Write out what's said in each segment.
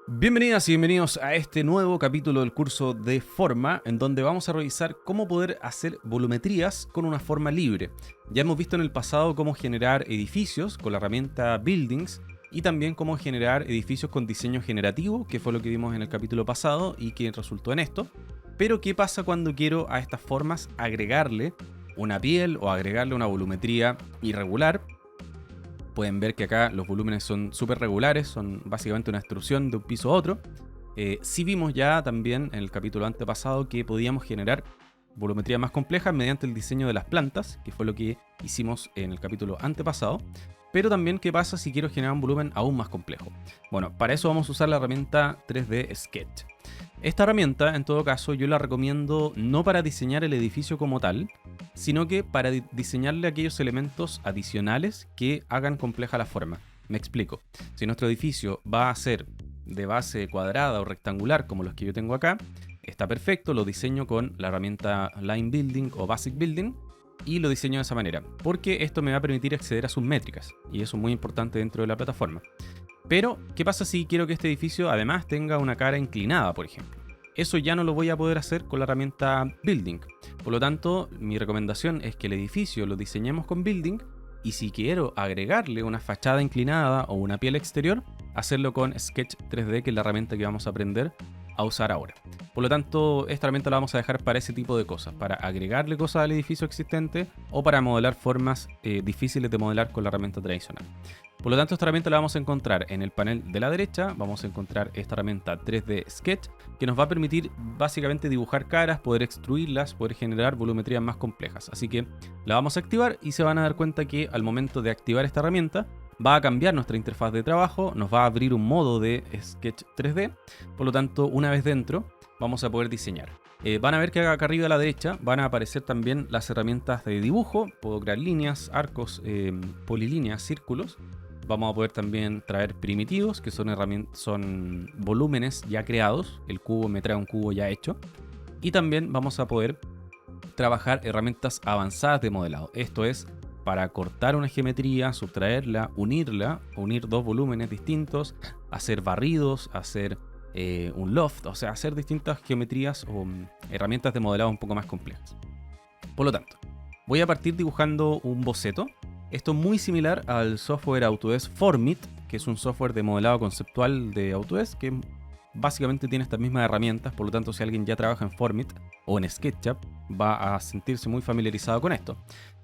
Bienvenidas y bienvenidos a este nuevo capítulo del curso de forma, en donde vamos a revisar cómo poder hacer volumetrías con una forma libre. Ya hemos visto en el pasado cómo generar edificios con la herramienta Buildings y también cómo generar edificios con diseño generativo, que fue lo que vimos en el capítulo pasado y que resultó en esto. Pero ¿qué pasa cuando quiero a estas formas agregarle una piel o agregarle una volumetría irregular? Pueden ver que acá los volúmenes son súper regulares, son básicamente una extrusión de un piso a otro. Sí vimos ya también en el capítulo antepasado que podíamos generar volumetrías más complejas mediante el diseño de las plantas, que fue lo que hicimos en el capítulo antepasado. Pero también, ¿qué pasa si quiero generar un volumen aún más complejo? Bueno, para eso vamos a usar la herramienta 3D Sketch. Esta herramienta, en todo caso, yo la recomiendo no para diseñar el edificio como tal, sino que para diseñarle aquellos elementos adicionales que hagan compleja la forma. Me explico. Si nuestro edificio va a ser de base cuadrada o rectangular, como los que yo tengo acá, está perfecto, lo diseño con la herramienta Line Building o Basic Building y lo diseño de esa manera, porque esto me va a permitir acceder a sus métricas, y eso es muy importante dentro de la plataforma. Pero, ¿qué pasa si quiero que este edificio además tenga una cara inclinada, por ejemplo? Eso ya no lo voy a poder hacer con la herramienta Building. Por lo tanto, mi recomendación es que el edificio lo diseñemos con Building y si quiero agregarle una fachada inclinada o una piel exterior, hacerlo con Sketch 3D, que es la herramienta que vamos a aprender a usar ahora. Por lo tanto, esta herramienta la vamos a dejar para ese tipo de cosas, para agregarle cosas al edificio existente o para modelar formas difíciles de modelar con la herramienta tradicional. Por lo tanto, esta herramienta la vamos a encontrar en el panel de la derecha. Vamos a encontrar esta herramienta 3D Sketch, que nos va a permitir básicamente dibujar caras, poder extruirlas, poder generar volumetrías más complejas. Así que la vamos a activar y se van a dar cuenta que al momento de activar esta herramienta va a cambiar nuestra interfaz de trabajo, nos va a abrir un modo de Sketch 3D. Por lo tanto, una vez dentro, vamos a poder diseñar. Van a ver que acá arriba a la derecha van a aparecer también las herramientas de dibujo. Puedo crear líneas, arcos, polilíneas, círculos. Vamos a poder también traer primitivos, que son volúmenes ya creados. El cubo me trae un cubo ya hecho. Y también vamos a poder trabajar herramientas avanzadas de modelado. Esto es para cortar una geometría, subtraerla, unir dos volúmenes distintos, hacer barridos, hacer un loft, o sea, hacer distintas geometrías o herramientas de modelado un poco más complejas. Por lo tanto, voy a partir dibujando un boceto. Esto es muy similar al software Autodesk Formit, que es un software de modelado conceptual de Autodesk, que básicamente tiene estas mismas herramientas. Por lo tanto, si alguien ya trabaja en Formit o en SketchUp, va a sentirse muy familiarizado con esto.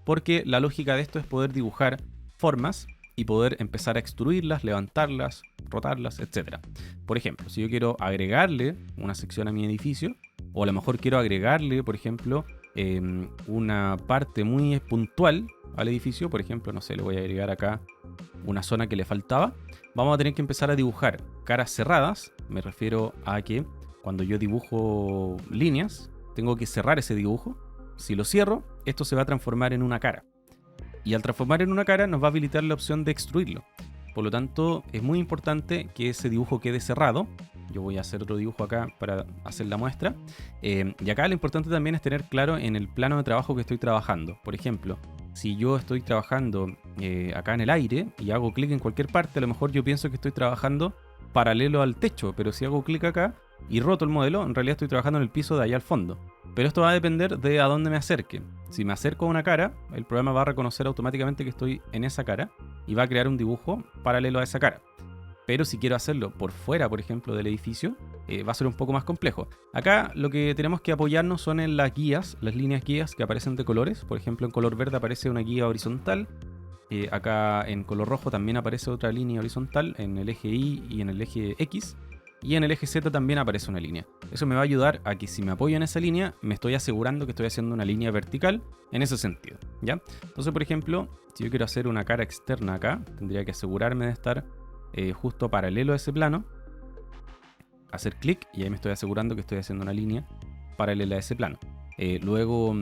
Porque la lógica de esto es poder dibujar formas y poder empezar a extruirlas, levantarlas, rotarlas, etc. Por ejemplo, si yo quiero agregarle una sección a mi edificio, o a lo mejor quiero agregarle, por ejemplo, una parte muy puntual al edificio, por ejemplo, no sé, le voy a agregar acá una zona que le faltaba, vamos a tener que empezar a dibujar caras cerradas. Me refiero a que cuando yo dibujo líneas, tengo que cerrar ese dibujo. Si lo cierro, esto se va a transformar en una cara. Y al transformar en una cara nos va a habilitar la opción de extruirlo. Por lo tanto, es muy importante que ese dibujo quede cerrado. Yo voy a hacer otro dibujo acá para hacer la muestra. Y acá lo importante también es tener claro en el plano de trabajo que estoy trabajando. Por ejemplo, si yo estoy trabajando acá en el aire y hago clic en cualquier parte, a lo mejor yo pienso que estoy trabajando paralelo al techo, pero si hago clic acá y roto el modelo, en realidad estoy trabajando en el piso de allá al fondo. Pero esto va a depender de a dónde me acerque. Si me acerco a una cara, el programa va a reconocer automáticamente que estoy en esa cara y va a crear un dibujo paralelo a esa cara. Pero si quiero hacerlo por fuera, por ejemplo, del edificio, va a ser un poco más complejo. Acá lo que tenemos que apoyarnos son en las guías, las líneas guías que aparecen de colores. Por ejemplo, en color verde aparece una guía horizontal. Acá en color rojo también aparece otra línea horizontal en el eje Y y en el eje X. Y en el eje Z también aparece una línea. Eso me va a ayudar a que si me apoyo en esa línea, me estoy asegurando que estoy haciendo una línea vertical en ese sentido, ¿ya? Entonces, por ejemplo, si yo quiero hacer una cara externa acá, tendría que asegurarme de estar justo paralelo a ese plano, hacer clic y ahí me estoy asegurando que estoy haciendo una línea paralela a ese plano. Luego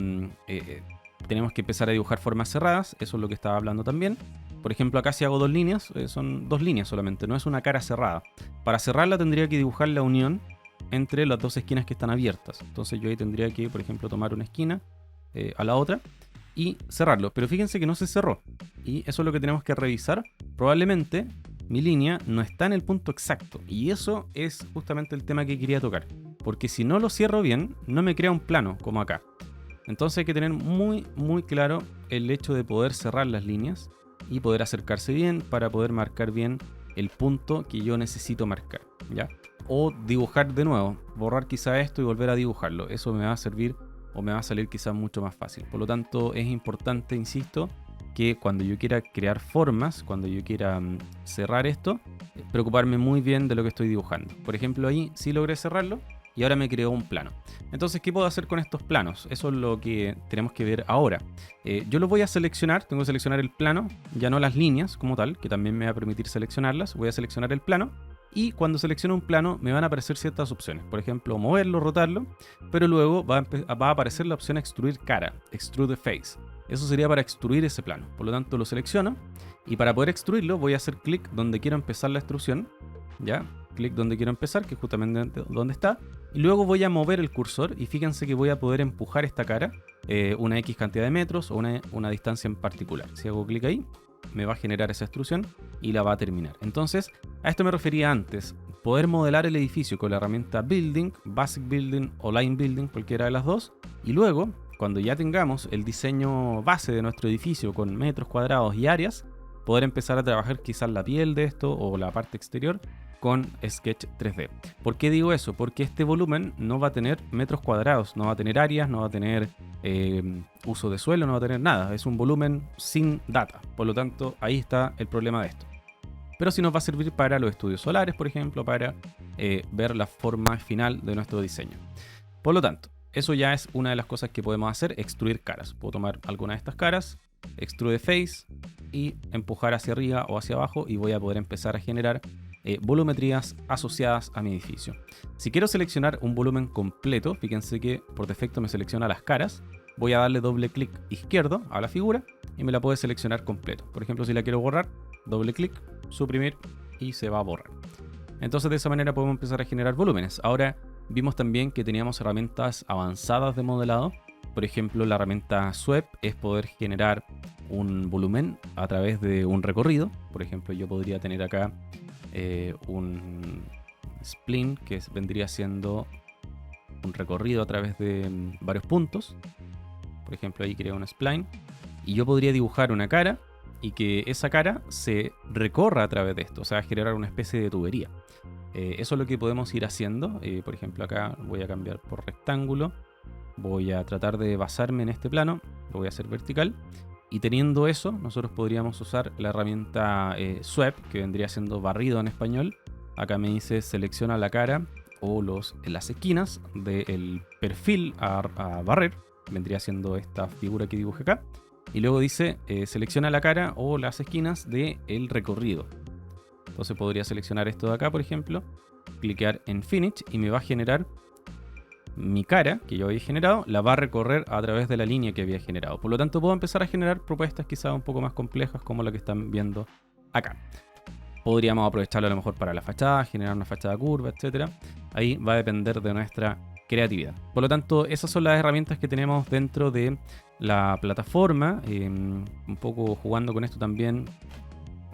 tenemos que empezar a dibujar formas cerradas, eso es lo que estaba hablando también. Por ejemplo, acá si hago dos líneas, son dos líneas solamente, no es una cara cerrada. Para cerrarla tendría que dibujar la unión entre las dos esquinas que están abiertas. Entonces yo ahí tendría que, por ejemplo, tomar una esquina a la otra y cerrarlo. Pero fíjense que no se cerró. Y eso es lo que tenemos que revisar. Probablemente mi línea no está en el punto exacto. Y eso es justamente el tema que quería tocar. Porque si no lo cierro bien, no me crea un plano como acá. Entonces hay que tener muy claro el hecho de poder cerrar las líneas y poder acercarse bien para poder marcar bien el punto que yo necesito marcar, ¿ya? O dibujar de nuevo, borrar quizá esto y volver a dibujarlo. Eso me va a servir o me va a salir quizá mucho más fácil. Por lo tanto, es importante, insisto, que cuando yo quiera crear formas, cuando yo quiera cerrar esto, preocuparme muy bien de lo que estoy dibujando. Por ejemplo, ahí sí logré cerrarlo y ahora me creó un plano. Entonces, ¿qué puedo hacer con estos planos? Eso es lo que tenemos que ver ahora. Yo los voy a seleccionar, tengo que seleccionar el plano, ya no las líneas como tal, que también me va a permitir seleccionarlas. Voy a seleccionar el plano y cuando selecciono un plano me van a aparecer ciertas opciones. Por ejemplo, moverlo, rotarlo, pero luego va a aparecer la opción extruir cara, extrude face. Eso sería para extruir ese plano. Por lo tanto, lo selecciono y para poder extruirlo voy a hacer clic donde quiero empezar la extrusión. ¿Ya? Clic donde quiero empezar, que es justamente donde está. Y luego voy a mover el cursor y fíjense que voy a poder empujar esta cara una X cantidad de metros o una distancia en particular. Si hago clic ahí, me va a generar esa extrusión y la va a terminar. Entonces, a esto me refería antes. Poder modelar el edificio con la herramienta Building, Basic Building o Line Building, cualquiera de las dos. Y luego, cuando ya tengamos el diseño base de nuestro edificio con metros cuadrados y áreas, poder empezar a trabajar quizás la piel de esto o la parte exterior con Sketch 3D. ¿Por qué digo eso? Porque este volumen no va a tener metros cuadrados, no va a tener áreas, no va a tener uso de suelo, no va a tener nada. Es un volumen sin data. Por lo tanto, ahí está el problema de esto. Pero sí nos va a servir para los estudios solares, por ejemplo, para ver la forma final de nuestro diseño. Por lo tanto, eso ya es una de las cosas que podemos hacer, extruir caras. Puedo tomar alguna de estas caras, extrude face y empujar hacia arriba o hacia abajo y voy a poder empezar a generar volumetrías asociadas a mi edificio. Si quiero seleccionar un volumen completo, fíjense que por defecto me selecciona las caras. Voy a darle doble clic izquierdo a la figura y me la puede seleccionar completo. Por ejemplo, si la quiero borrar, doble clic, suprimir y se va a borrar. Entonces de esa manera podemos empezar a generar volúmenes. Ahora vimos también que teníamos herramientas avanzadas de modelado. Por ejemplo, la herramienta Sweep es poder generar un volumen a través de un recorrido. Por ejemplo, yo podría tener acá un spline que vendría siendo un recorrido a través de varios puntos. Por ejemplo, ahí creo un spline y yo podría dibujar una cara y que esa cara se recorra a través de esto, o sea, generar una especie de tubería. Eso es lo que podemos ir haciendo. Por ejemplo, acá voy a cambiar por rectángulo. Voy a tratar de basarme en este plano. Lo voy a hacer vertical. Y teniendo eso, nosotros podríamos usar la herramienta Sweep, que vendría siendo barrido en español. Acá me dice selecciona la cara o las esquinas del perfil a barrer. Vendría siendo esta figura que dibujé acá. Y luego dice selecciona la cara o las esquinas del recorrido. Entonces podría seleccionar esto de acá, por ejemplo, cliquear en Finish y me va a generar mi cara que yo había generado, la va a recorrer a través de la línea que había generado. Por lo tanto, puedo empezar a generar propuestas quizás un poco más complejas como la que están viendo acá. Podríamos aprovecharlo a lo mejor para la fachada, generar una fachada curva, etc. Ahí va a depender de nuestra creatividad. Por lo tanto, esas son las herramientas que tenemos dentro de la plataforma. Un poco jugando con esto también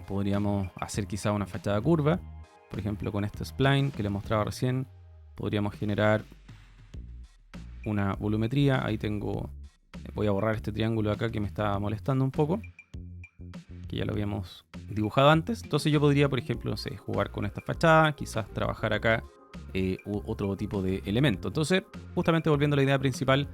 podríamos hacer quizá una fachada curva. Por ejemplo, con este spline que les mostraba recién, podríamos generar una volumetría. Ahí tengo, voy a borrar este triángulo de acá que me está molestando un poco, que ya lo habíamos dibujado antes. Entonces yo podría, por ejemplo, no sé, jugar con esta fachada, quizás trabajar acá otro tipo de elemento. Entonces, justamente volviendo a la idea principal,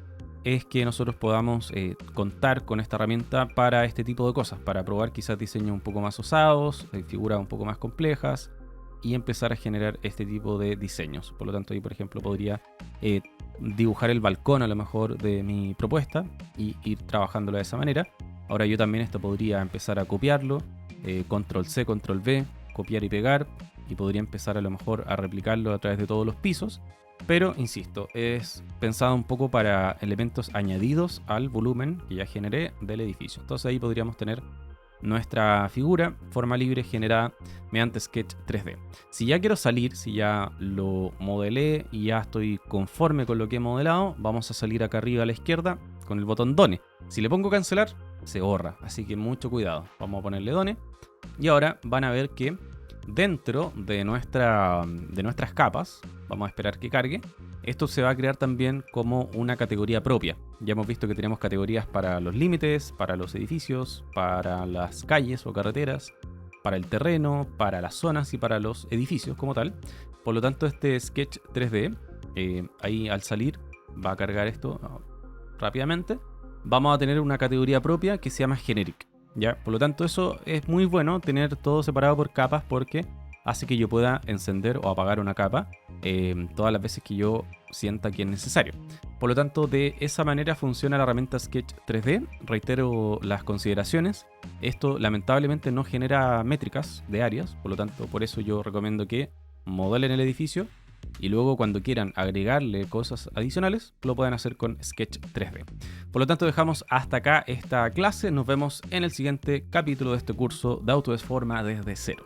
es que nosotros podamos contar con esta herramienta para este tipo de cosas, para probar quizás diseños un poco más osados, figuras un poco más complejas y empezar a generar este tipo de diseños. Por lo tanto, ahí por ejemplo podría dibujar el balcón a lo mejor de mi propuesta y ir trabajándolo de esa manera. Ahora yo también esto podría empezar a copiarlo, control C, control V, copiar y pegar, y podría empezar a lo mejor a replicarlo a través de todos los pisos. Pero, insisto, es pensado un poco para elementos añadidos al volumen que ya generé del edificio. Entonces ahí podríamos tener nuestra figura, forma libre generada mediante Sketch 3D. Si ya quiero salir, si ya lo modelé y ya estoy conforme con lo que he modelado, vamos a salir acá arriba a la izquierda con el botón Done. Si le pongo cancelar, se borra, así que mucho cuidado. Vamos a ponerle Done. Y ahora van a ver que dentro de nuestras capas, vamos a esperar que cargue, esto se va a crear también como una categoría propia. Ya hemos visto que tenemos categorías para los límites, para los edificios, para las calles o carreteras, para el terreno, para las zonas y para los edificios como tal. Por lo tanto, este Sketch 3D, ahí al salir, va a cargar esto rápidamente. Vamos a tener una categoría propia que se llama Generic, ¿ya? Por lo tanto, eso es muy bueno, tener todo separado por capas, porque hace que yo pueda encender o apagar una capa todas las veces que yo sienta que es necesario. Por lo tanto, de esa manera funciona la herramienta Sketch 3D. Reitero las consideraciones. Esto lamentablemente no genera métricas de áreas, por lo tanto, por eso yo recomiendo que modelen el edificio y luego cuando quieran agregarle cosas adicionales lo pueden hacer con Sketch 3D. Por lo tanto, dejamos hasta acá esta clase. Nos vemos en el siguiente capítulo de este curso de Autodesk Forma desde cero.